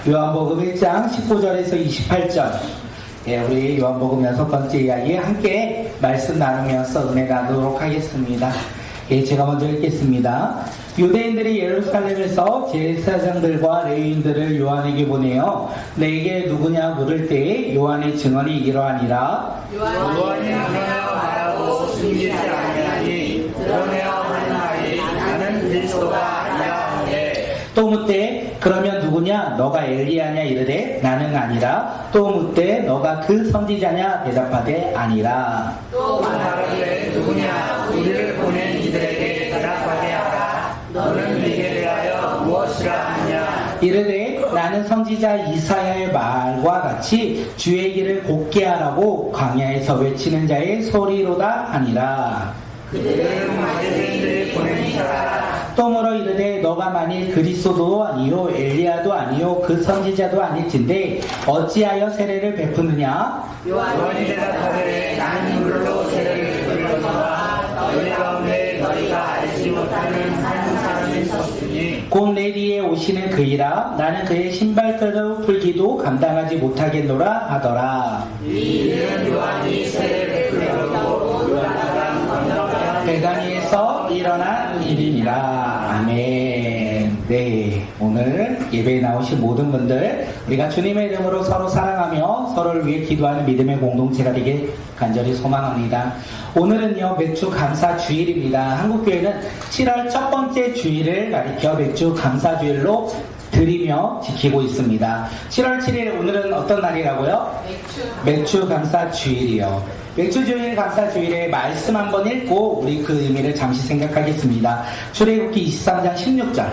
요한복음 1장 19절에서 28절. 우리 요한복음 6번째 이야기 함께 말씀 나누면서 은혜 나누도록 하겠습니다. 제가 먼저 읽겠습니다. 유대인들이 예루살렘에서 제사장들과 레위인들을 요한에게 보내어 내게 누구냐 물을 때에 요한의 증언이 이러하니라. 요한이 드러내어 말하고 숨기지 아니하니 드러내어 하나니 나는 그리스도가 아니라 하되. 또 묻되 그러면 누구냐 너가 엘리야냐 이르되 나는 아니라. 또 묻되 너가 그 선지자냐 대답하되 아니라. 또 말하되 누구냐 우리를 보낸 이들에게 대답하게 하라. 너는 내게 대하여 무엇이라 하냐. 이르되 나는 선지자 이사야의 말과 같이 주의 길을 곧게 하라고 광야에서 외치는 자의 소리로다 하니라. 그들은 바리새인들이 보낸 자라. 또 물어 이르되 너가 만일 그리스도도 아니요 엘리야도 아니요 그 선지자도 아닐진데 어찌하여 세례를 베푸느냐. 요한이 대답하되 나는 물로 세례를 베풀려니와 너희 가운데 너희가 알지 못하는 한 사람이 있었으니 곧 내 뒤에 오시는 그이라. 나는 그의 신발끈을 풀기도 감당하지 못하겠노라 하더라. 이 일은 요한이 세례를 베풀려고 요한강 건너편 베다니에서 일어난 일이니라. 아멘. 네, 오늘 예배에 나오신 모든 분들 우리가 주님의 이름으로 서로 사랑하며 서로를 위해 기도하는 믿음의 공동체가 되길 간절히 소망합니다. 오늘은요 맥주 감사 주일입니다. 한국교회는 7월 첫 번째 주일을 가리켜 맥주 감사 주일로 드리며 지키고 있습니다. 7월 7일 오늘은 어떤 날이라고요? 맥주 감사 주일이요. 맥주 주일 감사 주일에 말씀 한번 읽고 우리 그 의미를 잠시 생각하겠습니다. 출애굽기 23장 16절.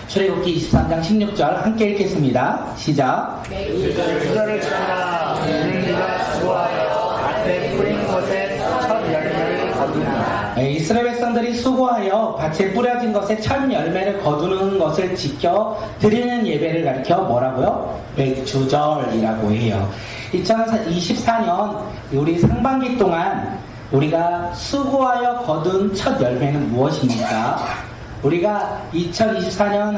출애굽기 23장 16절 함께 읽겠습니다. 시작. 주저를 찾아 너는 네가 수고하여 밭에 뿌린 것에 첫 열매를 거두라. 이스라엘 백성들이 수고하여 밭에 뿌려진 것에 첫 열매를 거두는 것을 지켜 드리는 예배를 가리켜 뭐라고요? 맥주절이라고 해요. 2024년 우리 상반기 동안 우리가 수고하여 거둔 첫 열매는 무엇입니까? 우리가 2024년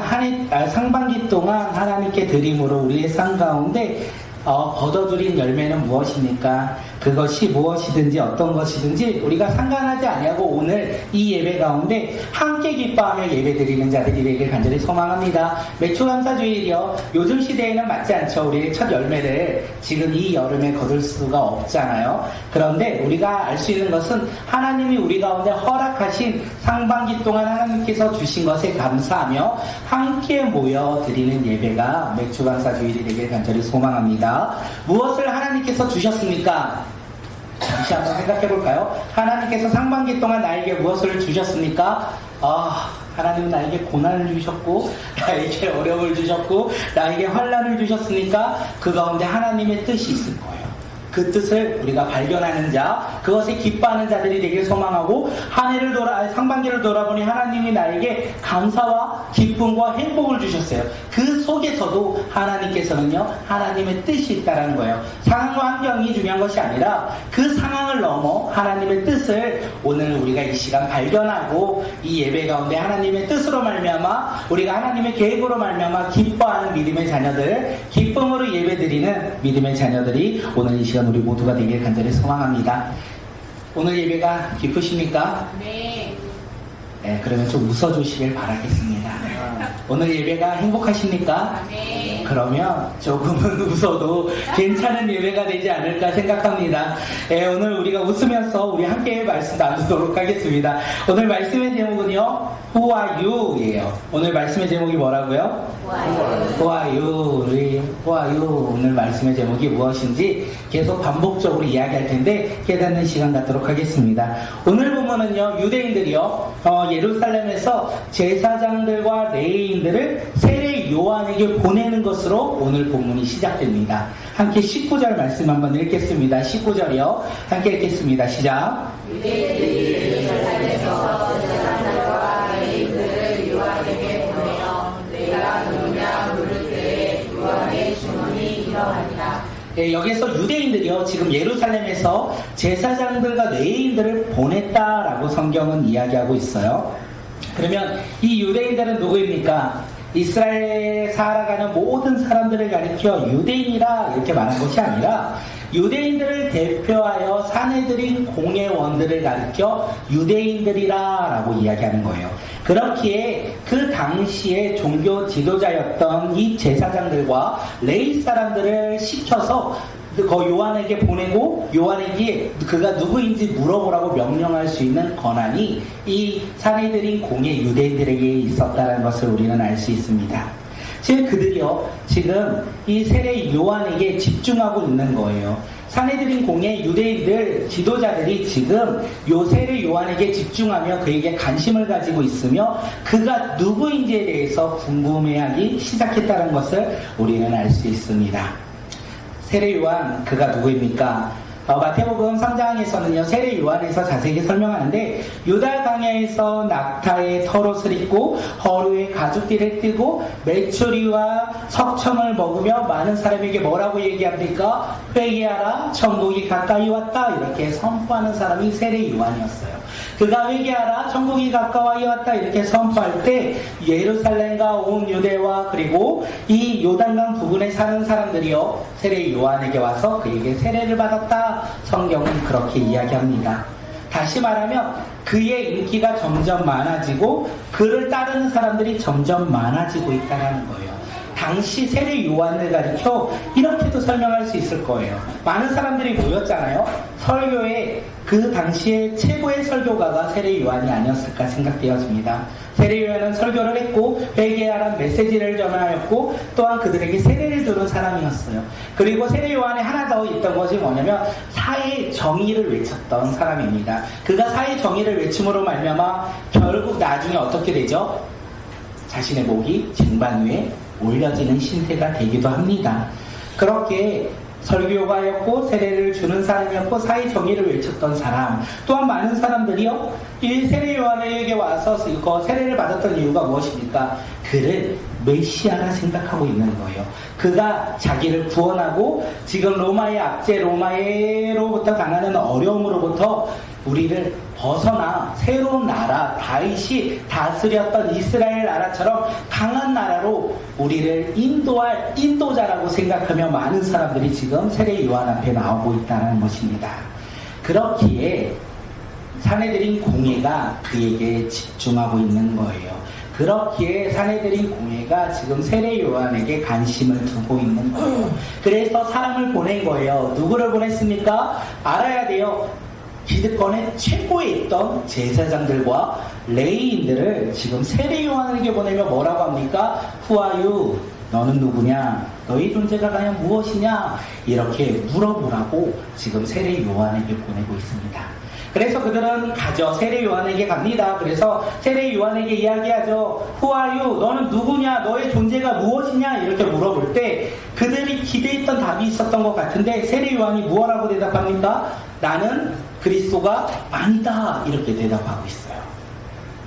상반기 동안 하나님께 드림으로 우리의 삶 가운데 거둬들인 열매는 무엇입니까? 그것이 무엇이든지 어떤 것이든지 우리가 상관하지 아니하고 오늘 이 예배 가운데 함께 기뻐하며 예배드리는 자들이 되길 간절히 소망합니다. 맥주감사주일이요. 요즘 시대에는 맞지 않죠. 우리의 첫 열매를 지금 이 여름에 거둘 수가 없잖아요. 그런데 우리가 알 수 있는 것은 하나님이 우리 가운데 허락하신 상반기 동안 하나님께서 주신 것에 감사하며 함께 모여 드리는 예배가 맥주감사주일이 되길 간절히 소망합니다. 무엇을 하나님께서 주셨습니까? 잠시 한번 생각해 볼까요? 하나님께서 상반기 동안 나에게 무엇을 주셨습니까? 하나님은 나에게 고난을 주셨고 나에게 어려움을 주셨고 나에게 환난을 주셨으니까 그 가운데 하나님의 뜻이 있을 거예요. 그 뜻을 우리가 발견하는 자, 그것에 기뻐하는 자들이 되길 소망하고 한 해를 상반기를 돌아보니 하나님이 나에게 감사와 기쁨과 행복을 주셨어요. 그 속에서도 하나님께서는요, 하나님의 뜻이 있다는 거예요. 상황과 환경이 중요한 것이 아니라 그 상황을 넘어 하나님의 뜻을 오늘 우리가 이 시간 발견하고 이 예배 가운데 하나님의 뜻으로 말미암아 우리가 하나님의 계획으로 말미암아 기뻐하는 믿음의 자녀들, 기쁨으로 예배드리는 믿음의 자녀들이 오늘 이 시간 우리 모두가 되길 간절히 소망합니다. 오늘 예배가 기쁘십니까? 네. 네, 그러면 좀 웃어주시길 바라겠습니다. 오늘 예배가 행복하십니까? 네. 그러면 조금은 웃어도 괜찮은 예배가 되지 않을까 생각합니다. 오늘 우리가 웃으면서 우리 함께 말씀 나누도록 하겠습니다. 오늘 말씀의 제목은요, Who are you? 예요. 오늘 말씀의 제목이 뭐라고요? Who are you? 우리 Who are you? 오늘 말씀의 제목이 무엇인지 계속 반복적으로 이야기할 텐데 깨닫는 시간 갖도록 하겠습니다. 오늘 보면은요, 유대인들이요, 예루살렘에서 제사장들과 레위인들을 세례 요한에게 보내는 것으로 오늘 본문이 시작됩니다. 함께 19절 말씀 한번 읽겠습니다. 19절이요. 함께 읽겠습니다. 시작. 유대인들이 예루살렘에서 제사장들과 레위인들을 요한에게 보내어 내가 누구냐 물을 때에 요한의 증언이 이러하니라. 여기서 유대인들이요, 지금 예루살렘에서 제사장들과 레위인들을 보냈다라고 성경은 이야기하고 있어요. 그러면 이 유대인들은 누구입니까? 이스라엘에 살아가는 모든 사람들을 가리켜 유대인이라 이렇게 말한 것이 아니라 유대인들을 대표하여 사내들인 공회원들을 가리켜 유대인들이라라고 이야기하는 거예요. 그렇기에 그 당시에 종교 지도자였던 이 제사장들과 레위 사람들을 시켜서 요한에게 보내고 요한에게 그가 누구인지 물어보라고 명령할 수 있는 권한이 이 사내들인 공회 유대인들에게 있었다는 것을 우리는 알 수 있습니다. 즉 그들이요 지금 이 세례 요한에게 집중하고 있는 거예요. 사내들인 공회 유대인들 지도자들이 지금 요 세례 요한에게 집중하며 그에게 관심을 가지고 있으며 그가 누구인지에 대해서 궁금해하기 시작했다는 것을 우리는 알 수 있습니다. 세례 요한 그가 누구입니까? 마태복음 3장에서는요 세례 요한에서 자세히 설명하는데 유다 강야에서 낙타의 털옷을 입고 허리에 가죽띠를 띠고 메추리와 석청을 먹으며 많은 사람에게 뭐라고 얘기합니까? 회개하라 천국이 가까이 왔다 이렇게 선포하는 사람이 세례 요한이었어요. 그가 회개하라 천국이 가까이 왔다 이렇게 선포할 때 예루살렘과 온 유대와 그리고 이 요단강 부근에 사는 사람들이요 세례 요한에게 와서 그에게 세례를 받았다. 성경은 그렇게 이야기합니다. 다시 말하면 그의 인기가 점점 많아지고 그를 따르는 사람들이 점점 많아지고 있다는 거예요. 당시 세례 요한을 가리켜 이렇게도 설명할 수 있을 거예요. 많은 사람들이 모였잖아요. 설교에 그 당시에 최고의 설교가가 세례 요한이 아니었을까 생각되어집니다. 세례 요한은 설교를 했고 회개하라는 메시지를 전하였고 또한 그들에게 세례를 주는 사람이었어요. 그리고 세례 요한에 하나 더 있던 것이 뭐냐면 사회 정의를 외쳤던 사람입니다. 그가 사회 정의를 외침으로 말미암아 결국 나중에 어떻게 되죠? 자신의 목이 쟁반 위에 올려지는 신세가 되기도 합니다. 그렇게 설교가였고 세례를 주는 사람이었고 사회 정의를 외쳤던 사람 또한 많은 사람들이요 이 세례 요한에게 와서 세례를 받았던 이유가 무엇입니까? 그를 메시아라 생각하고 있는 거예요. 그가 자기를 구원하고 지금 로마의 압제 로마로부터 당하는 어려움으로부터 우리를 벗어나 새로운 나라 다윗이 다스렸던 이스라엘 나라처럼 강한 나라로 우리를 인도할 인도자라고 생각하며 많은 사람들이 지금 세례 요한 앞에 나오고 있다는 것입니다. 그렇기에 사내들인 공회가 그에게 집중하고 있는 거예요. 그렇기에 사내들인 공회가 지금 세례 요한에게 관심을 두고 있는 거예요. 그래서 사람을 보낸 거예요. 누구를 보냈습니까? 알아야 돼요. 기득권의 최고에 있던 제사장들과 레위인들을 지금 세례 요한에게 보내며 뭐라고 합니까? Who are you? 너는 누구냐? 너의 존재가 과연 무엇이냐? 이렇게 물어보라고 지금 세례 요한에게 보내고 있습니다. 그래서 그들은 가죠. 세례 요한에게 갑니다. 그래서 세례 요한에게 이야기하죠. Who are you? 너는 누구냐? 너의 존재가 무엇이냐? 이렇게 물어볼 때 그들이 기대했던 답이 있었던 것 같은데 세례 요한이 무엇라고 대답합니까? 나는 그리스도가 아니다. 이렇게 대답하고 있어요.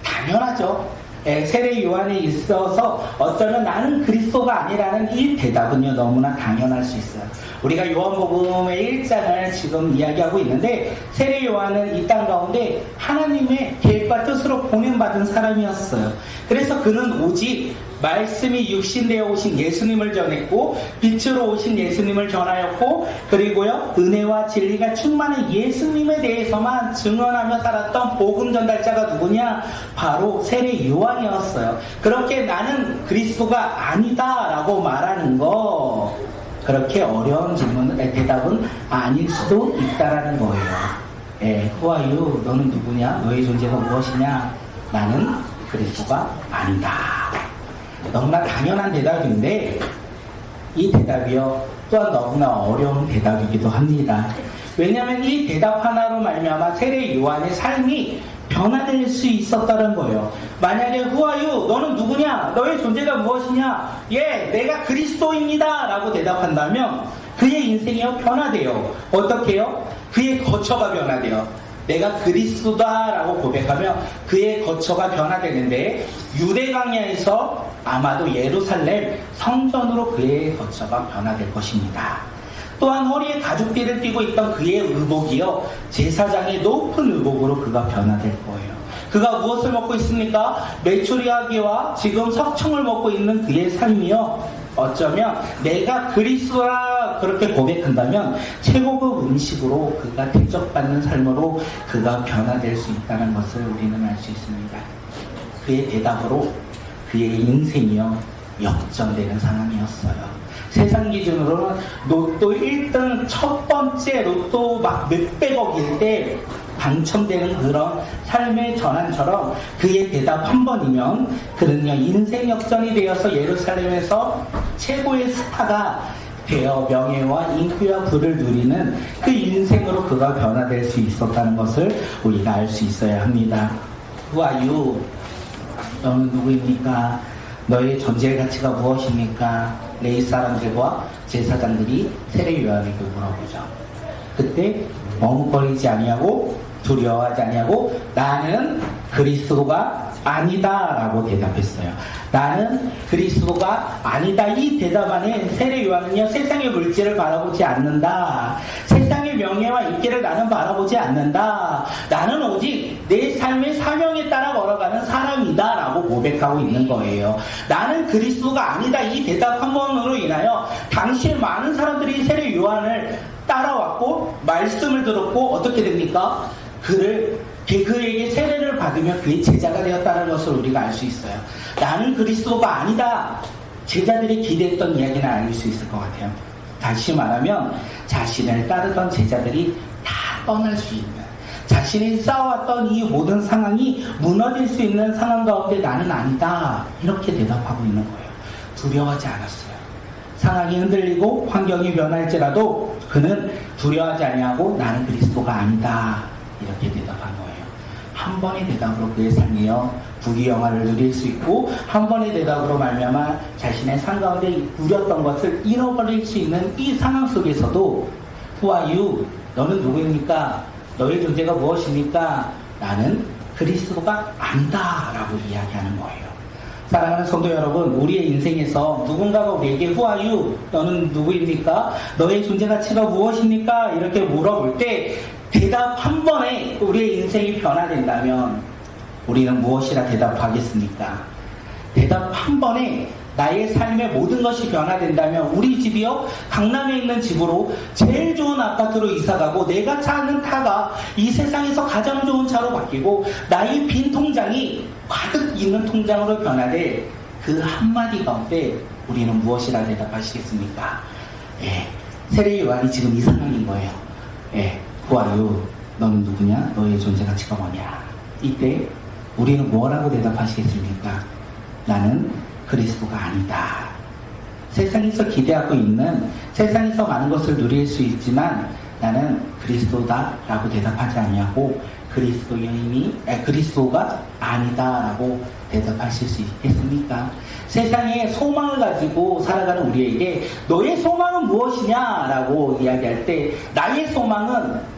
당연하죠. 세례 요한에 있어서 어쩌면 나는 그리스도가 아니라는 이 대답은요 너무나 당연할 수 있어요. 우리가 요한복음의 1장을 지금 이야기하고 있는데 세례 요한은 이 땅 가운데 하나님의 계획과 뜻으로 보냄받은 사람이었어요. 그래서 그는 오직 말씀이 육신되어 오신 예수님을 전했고 빛으로 오신 예수님을 전하였고 그리고요 은혜와 진리가 충만한 예수님에 대해서만 증언하며 살았던 복음 전달자가 누구냐? 바로 세례 요한이었어요. 그렇게 나는 그리스도가 아니다라고 말하는 거 그렇게 어려운 대답은 아닐 수도 있다라는 거예요. Who are you? 너는 누구냐? 너의 존재가 무엇이냐? 나는 그리스도가 아니다. 너무나 당연한 대답인데 이 대답이요 또한 너무나 어려운 대답이기도 합니다. 왜냐하면 이 대답 하나로 말미암아 세례 요한의 삶이 변화될 수 있었다는 거예요. 만약에 Who are you? 너는 누구냐? 너의 존재가 무엇이냐? 내가 그리스도입니다 라고 대답한다면 그의 인생이요 변화돼요. 어떻게 해요? 그의 거처가 변화돼요. 내가 그리스도다 라고 고백하며 그의 거처가 변화되는데 유대 광야에서 아마도 예루살렘 성전으로 그의 거처가 변화될 것입니다. 또한 허리에 가죽띠를 띠고 있던 그의 의복이요 제사장의 높은 의복으로 그가 변화될 거예요. 그가 무엇을 먹고 있습니까? 메추리아기와 지금 석청을 먹고 있는 그의 삶이요. 어쩌면 내가 그리스도라 그렇게 고백한다면 최고급 음식으로 그가 대접받는 삶으로 그가 변화될 수 있다는 것을 우리는 알 수 있습니다. 그의 대답으로 그의 인생이요 역전되는 상황이었어요. 세상 기준으로는 로또 1등 첫 번째 로또 막 몇백억일 때 당첨되는 그런 삶의 전환처럼 그의 대답 한 번이면 그는요 인생 역전이 되어서 예루살렘에서 최고의 스타가 되어 명예와 인기와 부를 누리는 그 인생으로 그가 변화될 수 있었다는 것을 우리가 알 수 있어야 합니다. Who are you? 너는 누구입니까? 너의 존재의 가치가 무엇입니까? 레위 사람들과 제사장들이 세례 요한에게 물어보죠. 그때 머뭇거리지 아니하고 두려워하지 아니하고 나는 그리스도가 아니다 라고 대답했어요. 나는 그리스도가 아니다. 이 대답 안에 세례 요한은요 세상의 물질을 바라보지 않는다. 세상의 명예와 인기를 나는 바라보지 않는다. 나는 오직 내 삶의 사명에 따라 걸어가는 사람이다 라고 고백하고 있는 거예요. 나는 그리스도가 아니다. 이 대답 한 번으로 인하여 당시에 많은 사람들이 세례 요한을 따라왔고 말씀을 들었고 어떻게 됩니까? 그에게 세례를 받으며 그의 제자가 되었다는 것을 우리가 알 수 있어요. 나는 그리스도가 아니다. 제자들이 기대했던 이야기는 알 수 있을 것 같아요. 다시 말하면 자신을 따르던 제자들이 다 떠날 수 있는, 자신이 쌓아왔던 이 모든 상황이 무너질 수 있는 상황 가운데 나는 아니다. 이렇게 대답하고 있는 거예요. 두려워하지 않았어요. 상황이 흔들리고 환경이 변할지라도 그는 두려워하지 아니하고 나는 그리스도가 아니다. 이렇게 대답한 거예요. 한 번의 대답으로 그의 삶이요 부귀영화를 누릴 수 있고 한 번의 대답으로 말미암아 자신의 삶 가운데 누렸던 것을 잃어버릴 수 있는 이 상황 속에서도 Who are you? 너는 누구입니까? 너의 존재가 무엇입니까? 나는 그리스도가 아니다 라고 이야기하는 거예요. 사랑하는 성도 여러분, 우리의 인생에서 누군가가 우리에게 Who are you? 너는 누구입니까? 너의 존재 가치가 무엇입니까? 이렇게 물어볼 때 대답 한 번에 우리의 인생이 변화된다면 우리는 무엇이라 대답하겠습니까? 대답 한 번에 나의 삶의 모든 것이 변화된다면 우리 집이요 강남에 있는 집으로 제일 좋은 아파트로 이사가고 내가 차는 타가 이 세상에서 가장 좋은 차로 바뀌고 나의 빈 통장이 가득 있는 통장으로 변화될 그 한마디 가운데 우리는 무엇이라 대답하시겠습니까? 예, 세례 요한이 지금 이 상황인 거예요. 예, Who are you? 너는 누구냐? 너의 존재 가치가 뭐냐? 이때 우리는 뭐라고 대답하시겠습니까? 나는 그리스도가 아니다. 세상에서 기대하고 있는, 세상에서 많은 것을 누릴 수 있지만 나는 그리스도다 라고 대답하지 아니하고 그리스도가 아니다 라고 대답하실 수 있겠습니까? 세상에 소망을 가지고 살아가는 우리에게 너의 소망은 무엇이냐 라고 이야기할 때 나의 소망은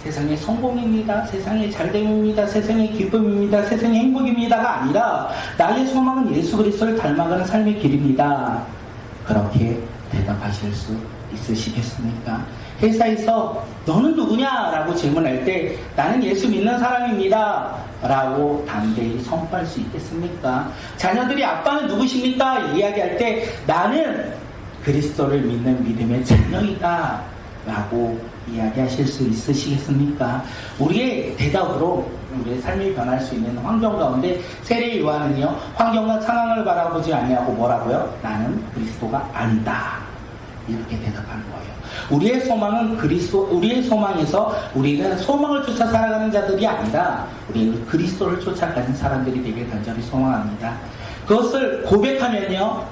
세상의 성공입니다. 세상의 잘됨입니다. 세상의 기쁨입니다. 세상의 행복입니다가 아니라 나의 소망은 예수 그리스도를 닮아가는 삶의 길입니다. 그렇게 대답하실 수 있으시겠습니까? 회사에서 너는 누구냐? 라고 질문할 때 나는 예수 믿는 사람입니다. 라고 담대히 선포할 수 있겠습니까? 자녀들이 아빠는 누구십니까? 이야기할 때 나는 그리스도를 믿는 믿음의 자녀이다. 라고 이야기하실 수 있으시겠습니까? 우리의 대답으로 우리의 삶이 변할 수 있는 환경 가운데 세례 요한은요 환경과 상황을 바라보지 아니하고 뭐라고요? 나는 그리스도가 아니다 이렇게 대답하는 거예요. 우리의 소망은 우리의 소망에서 우리는 소망을 쫓아 살아가는 자들이 아니라 우리는 그리스도를 쫓아가는 사람들이 되길 간절히 소망합니다. 그것을 고백하면요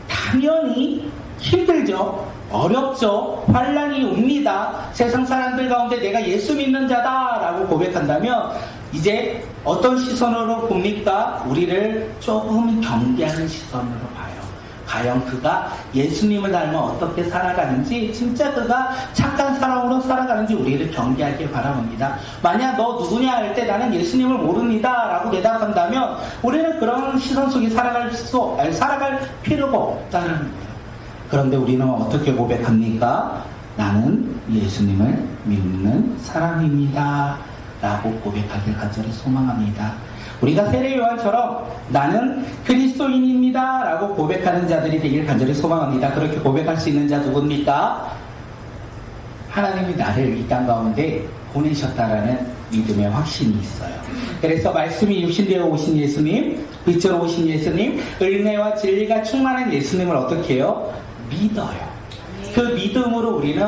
당연히 힘들죠. 어렵죠. 환난이 옵니다. 세상 사람들 가운데 내가 예수 믿는 자다라고 고백한다면 이제 어떤 시선으로 봅니까? 우리를 조금 경계하는 시선으로 봐요. 과연 그가 예수님을 닮아 어떻게 살아가는지, 진짜 그가 착한 사람으로 살아가는지 우리를 경계하길 바라봅니다. 만약 너 누구냐 할 때 나는 예수님을 모릅니다 라고 대답한다면 우리는 그런 시선 속에 살아갈 필요가 없다는 거예요. 그런데 우리는 어떻게 고백합니까? 나는 예수님을 믿는 사람입니다 라고 고백하길 간절히 소망합니다. 우리가 세례 요한처럼 나는 그리스도인입니다 라고 고백하는 자들이 되길 간절히 소망합니다. 그렇게 고백할 수 있는 자 누굽니까? 하나님이 나를 이 땅 가운데 보내셨다라는 믿음의 확신이 있어요. 그래서 말씀이 육신되어 오신 예수님, 빛으로 오신 예수님, 은혜와 진리가 충만한 예수님을 어떻게 해요? 믿어요. 그 믿음으로 우리는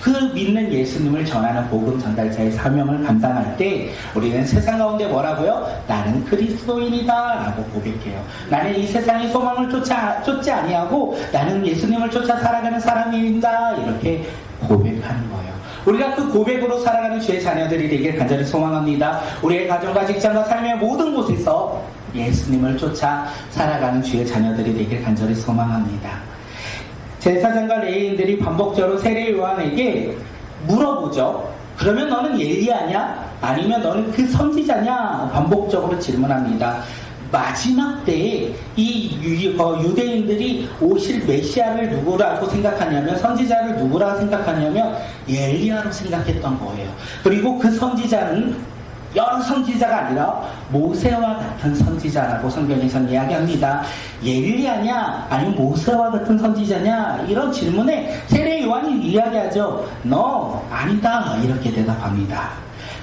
그 믿는 예수님을 전하는 복음 전달자의 사명을 감당할 때 우리는 세상 가운데 뭐라고요? 나는 그리스도인이다 라고 고백해요. 나는 이 세상의 소망을 쫓지 아니하고 나는 예수님을 쫓아 살아가는 사람입니다. 이렇게 고백하는 거예요. 우리가 그 고백으로 살아가는 주의 자녀들이 되길 간절히 소망합니다. 우리의 가정과 직장과 삶의 모든 곳에서 예수님을 쫓아 살아가는 주의 자녀들이 되길 간절히 소망합니다. 제사장과 레위인들이 반복적으로 세례 요한에게 물어보죠. 그러면 너는 엘리야냐? 아니면 너는 그 선지자냐? 반복적으로 질문합니다. 마지막 때에 이 유대인들이 오실 메시아를 누구라고 생각하냐면, 선지자를 누구라 생각하냐면 엘리야로 생각했던 거예요. 그리고 그 선지자는 여러 선지자가 아니라 모세와 같은 선지자라고 성경에서는 이야기합니다. 엘리야냐 아니면 모세와 같은 선지자냐? 이런 질문에 세례 요한이 이야기하죠. 너 아니다 이렇게 대답합니다.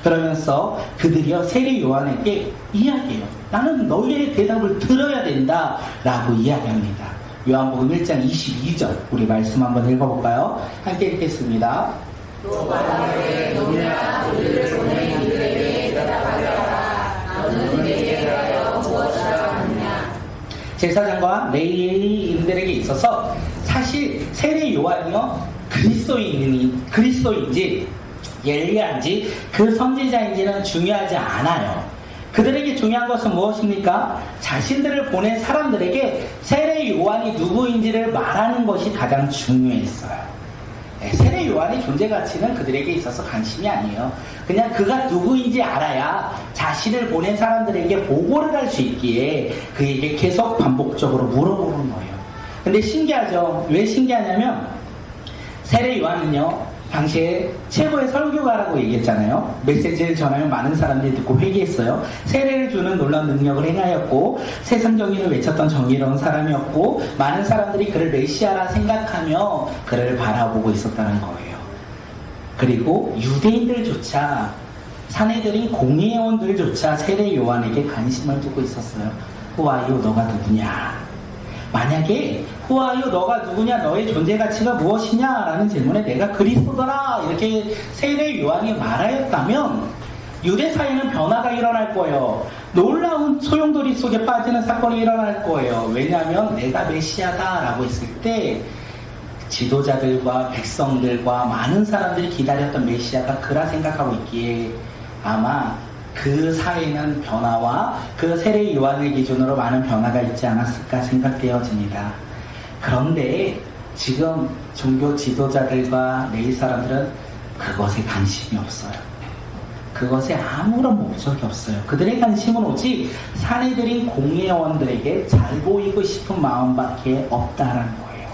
그러면서 그들이요 세례 요한에게 이야기해요. 나는 너희의 대답을 들어야 된다 라고 이야기합니다. 요한복음 1장 22절 우리 말씀 한번 읽어볼까요? 함께 읽겠습니다. 또 바다에 누구냐 우리를 보내 이들에게 대답하여라. 너는 내게 대하여 무엇이라 하느냐. 제사장과 레위인들에게 있어서 사실 세례 요한이요 그리스도인지 엘리야인지 그 선지자인지는 중요하지 않아요. 그들에게 중요한 것은 무엇입니까? 자신들을 보낸 사람들에게 세례 요한이 누구인지를 말하는 것이 가장 중요했어요. 세례 요한의 존재 가치는 그들에게 있어서 관심이 아니에요. 그냥 그가 누구인지 알아야 자신을 보낸 사람들에게 보고를 할 수 있기에 그에게 계속 반복적으로 물어보는 거예요. 근데 신기하죠? 왜 신기하냐면 세례 요한은요 당시에 최고의 설교가라고 얘기했잖아요. 메시지를 전하면 많은 사람들이 듣고 회개했어요. 세례를 주는 놀라운 능력을 행하였고 세상 정의를 외쳤던 정의로운 사람이었고 많은 사람들이 그를 메시아라 생각하며 그를 바라보고 있었다는 거예요. 그리고 유대인들조차 사내들인 공회원들조차 세례 요한에게 관심을 두고 있었어요. 후아유 너가 누구냐? 만약에 후아유 너가 누구냐, 너의 존재 가치가 무엇이냐 라는 질문에 내가 그리스도더라 이렇게 세례 요한이 말하였다면 유대 사회는 변화가 일어날 거예요. 놀라운 소용돌이 속에 빠지는 사건이 일어날 거예요. 왜냐하면 내가 메시아다 라고 했을 때 지도자들과 백성들과 많은 사람들이 기다렸던 메시아가 그라 생각하고 있기에 아마 그 사회는 변화와 그 세례 요한을 기준으로 많은 변화가 있지 않았을까 생각되어집니다. 그런데 지금 종교 지도자들과 레위 사람들은 그것에 관심이 없어요. 그것에 아무런 목적이 없어요. 그들의 관심은 오직 사내들인 공회원들에게 잘 보이고 싶은 마음밖에 없다는 거예요.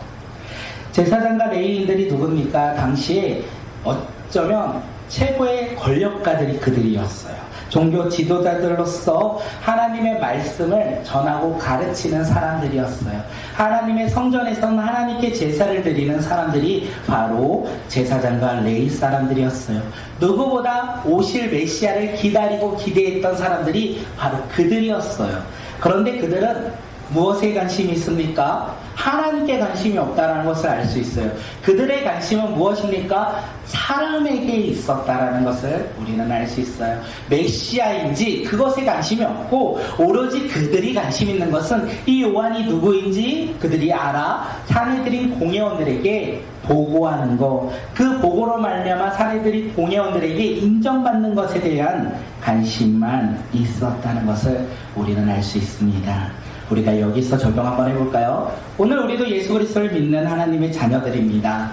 제사장과 레위인들이 누굽니까? 당시에 어쩌면 최고의 권력가들이 그들이었어요. 종교 지도자들로서 하나님의 말씀을 전하고 가르치는 사람들이었어요. 하나님의 성전에서는 하나님께 제사를 드리는 사람들이 바로 제사장과 레위 사람들이었어요. 누구보다 오실 메시아를 기다리고 기대했던 사람들이 바로 그들이었어요. 그런데 그들은 무엇에 관심이 있습니까? 하나님께 관심이 없다는 것을 알 수 있어요. 그들의 관심은 무엇입니까? 사람에게 있었다는 것을 우리는 알 수 있어요. 메시아인지 그것에 관심이 없고 오로지 그들이 관심 있는 것은 이 요한이 누구인지 그들이 알아 사내들인 공회원들에게 보고하는 것, 그 보고로 말미암아 사내들이 공회원들에게 인정받는 것에 대한 관심만 있었다는 것을 우리는 알 수 있습니다. 우리가 여기서 적용 한번 해볼까요? 오늘 우리도 예수 그리스도를 믿는 하나님의 자녀들입니다.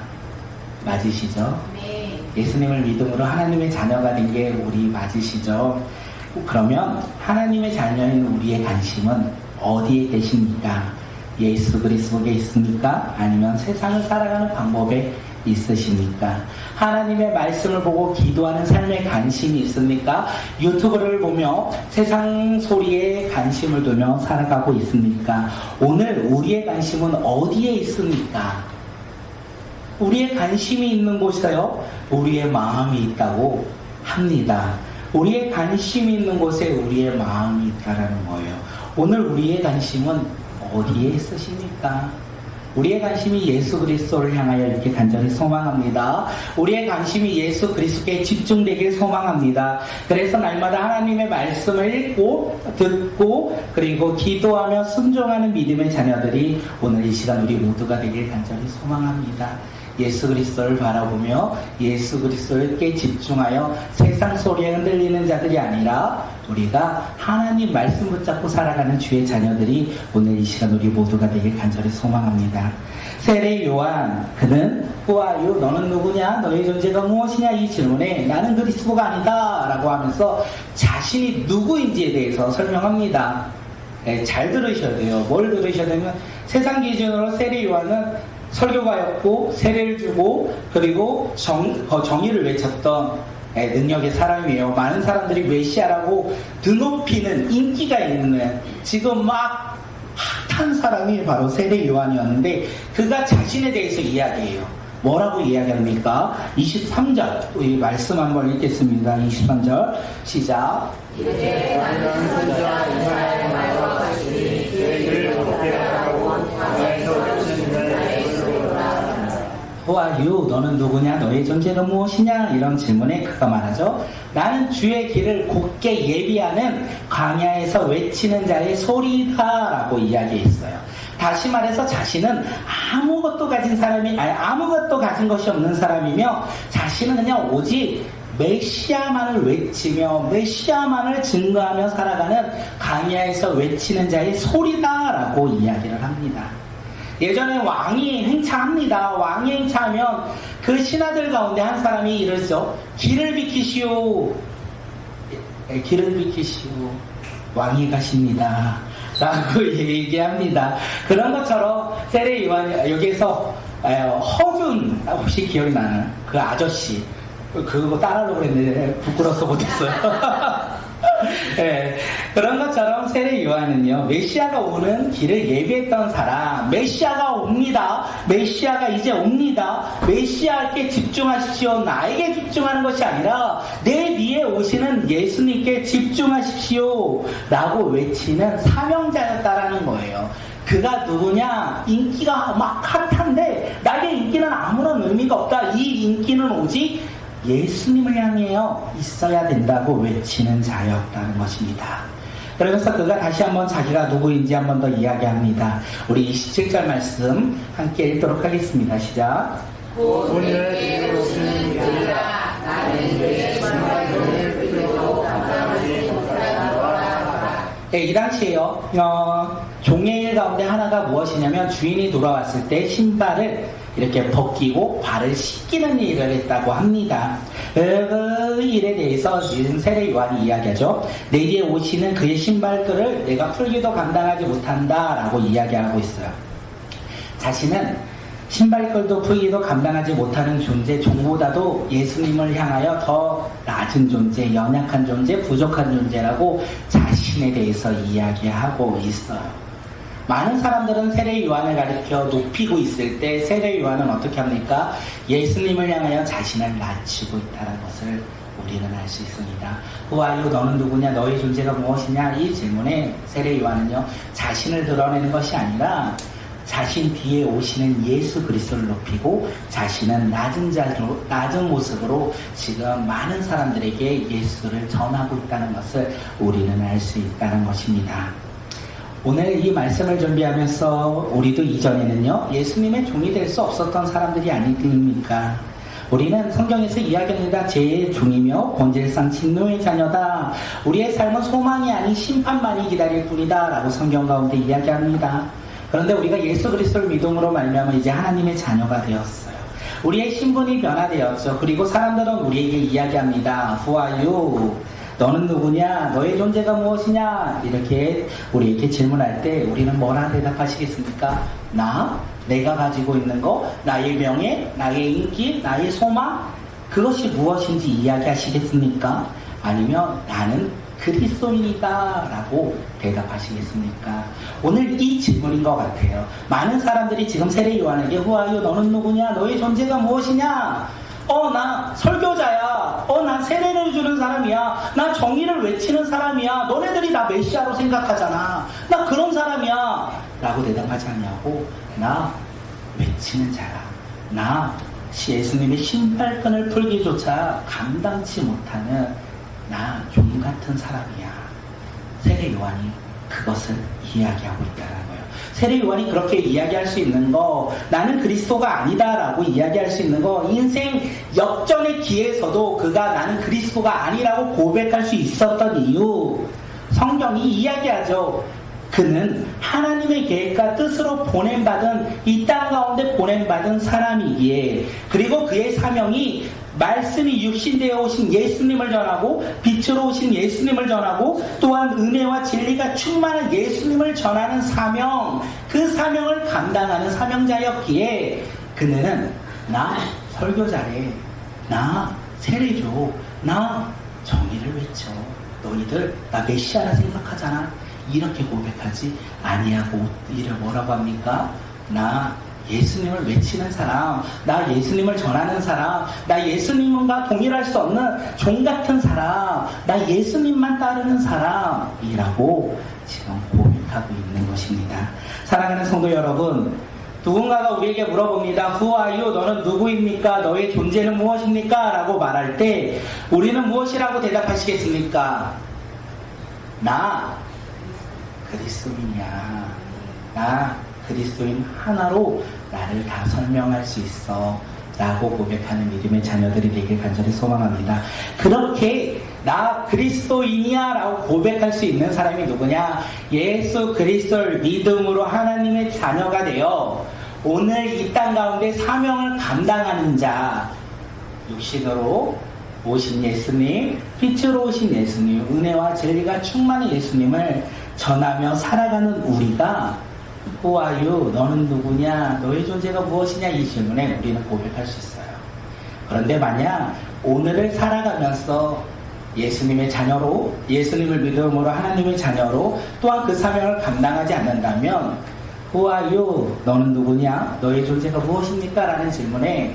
맞으시죠? 네. 예수님을 믿음으로 하나님의 자녀가 된 게 우리 맞으시죠? 그러면 하나님의 자녀인 우리의 관심은 어디에 계십니까? 예수 그리스도에 있습니까? 아니면 세상을 살아가는 방법에 있으십니까? 하나님의 말씀을 보고 기도하는 삶에 관심이 있습니까? 유튜브를 보며 세상 소리에 관심을 두며 살아가고 있습니까? 오늘 우리의 관심은 어디에 있습니까? 우리의 관심이 있는 곳에요, 우리의 마음이 있다고 합니다. 우리의 관심이 있는 곳에 우리의 마음이 있다라는 거예요. 오늘 우리의 관심은 어디에 있으십니까? 우리의 관심이 예수 그리스도를 향하여 이렇게 간절히 소망합니다. 우리의 관심이 예수 그리스도께 집중되길 소망합니다. 그래서 날마다 하나님의 말씀을 읽고 듣고 그리고 기도하며 순종하는 믿음의 자녀들이 오늘 이 시간 우리 모두가 되길 간절히 소망합니다. 예수 그리스도를 바라보며 예수 그리스도께 집중하여 세상 소리에 흔들리는 자들이 아니라 우리가 하나님 말씀 붙잡고 살아가는 주의 자녀들이 오늘 이 시간 우리 모두가 되길 간절히 소망합니다. 세례 요한, 그는 Who are you? 너는 누구냐? 너의 존재가 무엇이냐? 이 질문에 나는 그리스도가 아니다 라고 하면서 자신이 누구인지에 대해서 설명합니다. 네, 잘 들으셔야 돼요. 뭘 들으셔야 되면 세상 기준으로 세례 요한은 설교가였고 세례를 주고 그리고 정의를 외쳤던 능력의 사람이에요. 많은 사람들이 메시아라고 드높이는 인기가 있는 지금 막 핫한 사람이 바로 세례 요한이었는데 그가 자신에 대해서 이야기해요. 뭐라고 이야기합니까? 23절 이 말씀 한번 읽겠습니다. 23절 시작. 이제 나는 선지자 이사야의 말과 같이 죄를 덮게 하라고 강에서 오신 자의 Who are you? 너는 누구냐? 너의 존재가 무엇이냐? 이런 질문에 그가 말하죠. 나는 주의 길을 곧게 예비하는 광야에서 외치는 자의 소리다 라고 이야기했어요. 다시 말해서 자신은 아무것도 가진 것이 없는 사람이며 자신은 그냥 오직 메시아만을 외치며 메시아만을 증거하며 살아가는 광야에서 외치는 자의 소리다라고 이야기를 합니다. 예전에 왕이 행차합니다. 왕이 행차하면 그 신하들 가운데 한 사람이 이러죠. 길을 비키시오. 길을 비키시오. 왕이 가십니다. 라고 얘기합니다. 그런 것처럼 세례 요한 여기에서 허균 혹시 기억이 나는 그 아저씨 그거 따라하려고 그랬는데 부끄러워서 못했어요. 네, 그런 것처럼 세례 요한은요 메시아가 오는 길을 예비했던 사람. 메시아가 옵니다. 메시아가 이제 옵니다. 메시아께 집중하십시오. 나에게 집중하는 것이 아니라 내 위에 오시는 예수님께 집중하십시오 라고 외치는 사명자였다라는 거예요. 그가 누구냐? 인기가 막 핫한데 나에게 인기는 아무런 의미가 없다. 이 인기는 오직 예수님을 향해요 있어야 된다고 외치는 자였다는 것입니다. 그러면서 그가 다시 한번 자기가 누구인지 한 번 더 이야기합니다. 우리 27절 말씀 함께 읽도록 하겠습니다. 시작. 오늘 이르러 오시는 이들이라 나는 그의 신발을 풀고 감당하지 못하노라. 네, 이 당시에요 종의 일 가운데 하나가 무엇이냐면 주인이 돌아왔을 때 신발을 이렇게 벗기고 발을 씻기는 일을 했다고 합니다. 그 일에 대해서 지금 세례 요한이 이야기하죠. 내 뒤에 오시는 그의 신발끈을 내가 풀기도 감당하지 못한다 라고 이야기하고 있어요. 자신은 신발끈도 풀기도 감당하지 못하는 존재, 종보다도 예수님을 향하여 더 낮은 존재, 연약한 존재, 부족한 존재라고 자신에 대해서 이야기하고 있어요. 많은 사람들은 세례 요한을 가리켜 높이고 있을 때 세례 요한은 어떻게 합니까? 예수님을 향하여 자신을 낮추고 있다는 것을 우리는 알 수 있습니다. Who are you? 너는 누구냐? 너의 존재가 무엇이냐? 이 질문에 세례 요한은요 자신을 드러내는 것이 아니라 자신 뒤에 오시는 예수 그리스도를 높이고 자신은 낮은 모습으로 지금 많은 사람들에게 예수를 전하고 있다는 것을 우리는 알 수 있다는 것입니다. 오늘 이 말씀을 준비하면서 우리도 이전에는요 예수님의 종이 될 수 없었던 사람들이 아닙니까? 우리는 성경에서 이야기합니다. 죄의 종이며 본질상 진노의 자녀다. 우리의 삶은 소망이 아닌 심판만이 기다릴 뿐이다 라고 성경 가운데 이야기합니다. 그런데 우리가 예수 그리스도를 믿음으로 말미암아 이제 하나님의 자녀가 되었어요. 우리의 신분이 변화되었죠. 그리고 사람들은 우리에게 이야기합니다. Who are you? 너는 누구냐? 너의 존재가 무엇이냐? 이렇게 우리에게 질문할 때 우리는 뭐라 대답하시겠습니까? 나 내가 가지고 있는 거, 나의 명예, 나의 인기, 나의 소망, 그것이 무엇인지 이야기하시겠습니까? 아니면 나는 그리스도인이다 라고 대답하시겠습니까? 오늘 이 질문인 것 같아요. 많은 사람들이 지금 세례 요한에게 후아유 너는 누구냐? 너의 존재가 무엇이냐? 나 설교자야. 나 세례를 주는 사람이야. 나 정의를 외치는 사람이야. 너네들이 나 메시아로 생각하잖아. 나 그런 사람이야. 라고 대답하지 않냐고. 나 외치는 자라. 나 예수님의 신발끈을 풀기조차 감당치 못하는 나 종 같은 사람이야. 세례 요한이 그것을 이야기하고 있다는 거예요. 세례 요한이 그렇게 이야기할 수 있는 거, 나는 그리스도가 아니다라고 이야기할 수 있는 거, 인생 역전의 기회에서도 그가 나는 그리스도가 아니라고 고백할 수 있었던 이유, 성경이 이야기하죠. 그는 하나님의 계획과 뜻으로 보냄받은, 이 땅 가운데 보냄받은 사람이기에, 그리고 그의 사명이 말씀이 육신되어 오신 예수님을 전하고, 빛으로 오신 예수님을 전하고, 또한 은혜와 진리가 충만한 예수님을 전하는 사명, 그 사명을 감당하는 사명자였기에 그는 나 설교자래, 나 세례줘, 나 정의를 외쳐, 너희들 나 메시아라 생각하잖아, 이렇게 고백하지 아니하고 이를 뭐라고 합니까? 나 예수님을 외치는 사람, 나 예수님을 전하는 사람, 나 예수님과 동일할 수 없는 종 같은 사람, 나 예수님만 따르는 사람이라고 지금 고백하고 있는 것입니다. 사랑하는 성도 여러분, 누군가가 우리에게 물어봅니다. Who are you? 너는 누구입니까? 너의 존재는 무엇입니까? 라고 말할 때 우리는 무엇이라고 대답하시겠습니까? 나 그리스도인이야. 나 그리스도인 하나로 나를 다 설명할 수 있어 라고 고백하는 믿음의 자녀들이 되길 간절히 소망합니다. 그렇게 나 그리스도인이야 라고 고백할 수 있는 사람이 누구냐? 예수 그리스도를 믿음으로 하나님의 자녀가 되어 오늘 이 땅 가운데 사명을 감당하는 자, 육신으로 오신 예수님, 빛으로 오신 예수님, 은혜와 진리가 충만한 예수님을 전하며 살아가는 우리가 Who are you? 너는 누구냐? 너의 존재가 무엇이냐? 이 질문에 우리는 고백할 수 있어요. 그런데 만약 오늘을 살아가면서 예수님의 자녀로, 예수님을 믿음으로 하나님의 자녀로 또한 그 사명을 감당하지 않는다면 Who are you? 너는 누구냐? 너의 존재가 무엇입니까? 라는 질문에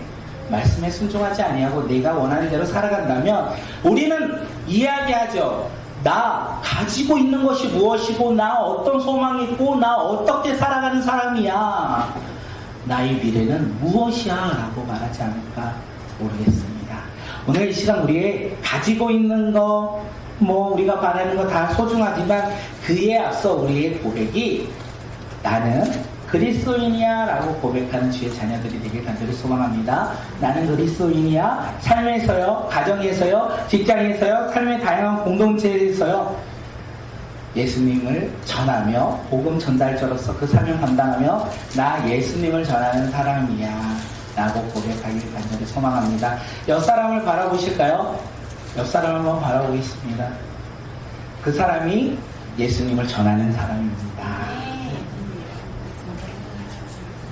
말씀에 순종하지 아니하고 내가 원하는 대로 살아간다면 우리는 이야기하죠. 나 가지고 있는 것이 무엇이고, 나 어떤 소망이 있고, 나 어떻게 살아가는 사람이야, 나의 미래는 무엇이야 라고 말하지 않을까 모르겠습니다. 오늘 이 시간 우리의 가지고 있는 거, 우리가 바라는 거 다 소중하지만 그에 앞서 우리의 고백이 나는 그리스도인이야 라고 고백하는 주의 자녀들이 되길 간절히 소망합니다. 나는 그리스도인이야. 삶에서요, 가정에서요, 직장에서요, 삶의 다양한 공동체에서요 예수님을 전하며 복음 전달자로서 그 사명 감당하며 나 예수님을 전하는 사람이야 라고 고백하길 간절히 소망합니다. 옆 사람을 바라보실까요? 옆 사람을 한번 바라보겠습니다. 그 사람이 예수님을 전하는 사람입니다.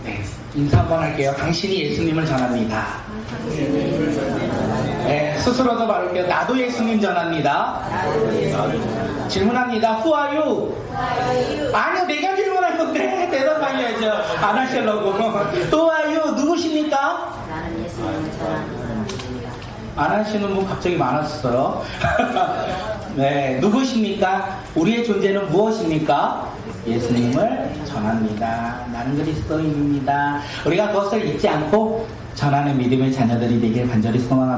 네, 인사 한번 할게요. 당신이 예수님을 전합니다. 네, 스스로도 말할게요. 나도 예수님 전합니다. 질문합니다. Who are you? 아니요, 내가 질문할 건데 대답하셔야죠. 안 하시려고. Who are you? 누구십니까? 나는 예수님을 전하는 사람입니다. 안 하시는 분 갑자기 많았어요. 네, 누구십니까? 우리의 존재는 무엇입니까? 예수님을 전합니다. 나는 그리스도인입니다. 우리가 그것을 잊지 않고 전하는 믿음의 자녀들이 되길 간절히 소망합니다.